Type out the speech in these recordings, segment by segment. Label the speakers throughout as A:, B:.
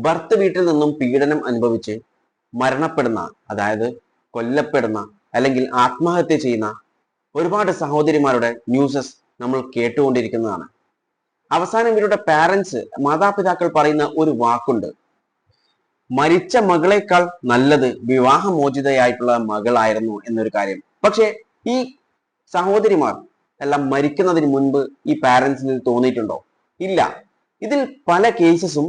A: ഭർത്ത് വീട്ടിൽ നിന്നും പീഡനം അനുഭവിച്ച് മരണപ്പെടുന്ന, അതായത് കൊല്ലപ്പെടുന്ന അല്ലെങ്കിൽ ആത്മഹത്യ ചെയ്യുന്ന ഒരുപാട് സഹോദരിമാരുടെ ന്യൂസസ് നമ്മൾ കേട്ടുകൊണ്ടിരിക്കുന്നതാണ്. അവസാനം ഇവരുടെ പാരന്റ്സ്, മാതാപിതാക്കൾ പറയുന്ന ഒരു വാക്കുണ്ട്: മരിച്ച മകളേക്കാൾ നല്ലത് വിവാഹമോചിതയായിട്ടുള്ള മകളായിരുന്നു എന്നൊരു കാര്യം. പക്ഷെ ഈ സഹോദരിമാർ എല്ലാം മരിക്കുന്നതിന് മുൻപ് ഈ പാരന്റ്സിന് തോന്നിയിട്ടുണ്ടോ? ഇല്ല. ഇതിൽ പല കേസസും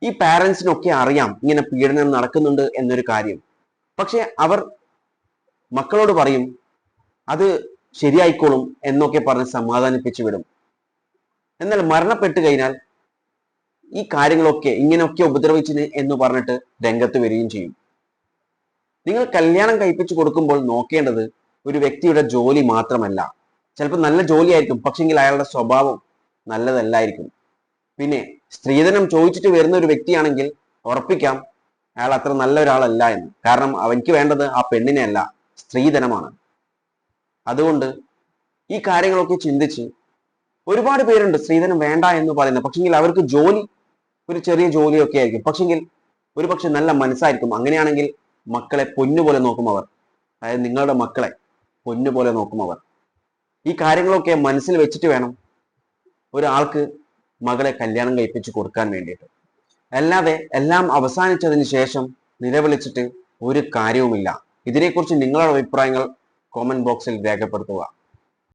A: ഈ പാരന്റ്സിനൊക്കെ അറിയാം ഇങ്ങനെ പീഡനം നടക്കുന്നുണ്ട് എന്നൊരു കാര്യം. പക്ഷെ അവർ മക്കളോട് പറയും അത് ശരിയായിക്കോളും എന്നൊക്കെ പറഞ്ഞ് സമാധാനിപ്പിച്ചു വിടും. എന്നാൽ മരണപ്പെട്ട് കഴിഞ്ഞാൽ ഈ കാര്യങ്ങളൊക്കെ ഇങ്ങനെയൊക്കെ ഉപദ്രവിച്ചിന് എന്ന് പറഞ്ഞിട്ട് രംഗത്ത് വരികയും ചെയ്യും. നിങ്ങൾ കല്യാണം കഴിപ്പിച്ചു കൊടുക്കുമ്പോൾ നോക്കേണ്ടത് ഒരു വ്യക്തിയുടെ ജോലി മാത്രമല്ല. ചിലപ്പോൾ നല്ല ജോലിയായിരിക്കും, പക്ഷെങ്കിൽ അയാളുടെ സ്വഭാവം നല്ലതല്ലായിരിക്കും. പിന്നെ സ്ത്രീധനം ചോദിച്ചിട്ട് വരുന്ന ഒരു വ്യക്തിയാണെങ്കിൽ ഉറപ്പിക്കാം അയാൾ അത്ര നല്ല ഒരാളല്ല എന്ന്. കാരണം അവൻക്ക് വേണ്ടത് ആ പെണ്ണിനെ അല്ല, സ്ത്രീധനമാണ്. അതുകൊണ്ട് ഈ കാര്യങ്ങളൊക്കെ ചിന്തിച്ച്, ഒരുപാട് പേരുണ്ട് സ്ത്രീധനം വേണ്ട എന്ന് പറയുന്നത്, പക്ഷെങ്കിൽ അവർക്ക് ജോലി ഒരു ചെറിയ ജോലിയൊക്കെ ആയിരിക്കും, പക്ഷെങ്കിൽ ഒരു പക്ഷെ നല്ല മനസ്സായിരിക്കും. അങ്ങനെയാണെങ്കിൽ മക്കളെ പൊന്നുപോലെ നോക്കും അവർ. അതായത് നിങ്ങളുടെ മക്കളെ പൊന്നുപോലെ നോക്കും അവർ. ഈ കാര്യങ്ങളൊക്കെ മനസ്സിൽ വെച്ചിട്ട് വേണം ഒരാൾക്ക് മകളെ കല്യാണം കഴിപ്പിച്ച് കൊടുക്കാൻ വേണ്ടിയിട്ട്. അല്ലാതെ എല്ലാം അവസാനിച്ചതിന് ശേഷം നിലവിളിച്ചിട്ട് ഒരു കാര്യവുമില്ല. ഇതിനെക്കുറിച്ച് നിങ്ങളുടെ അഭിപ്രായങ്ങൾ കോമന്റ് ബോക്സിൽ രേഖപ്പെടുത്തുക.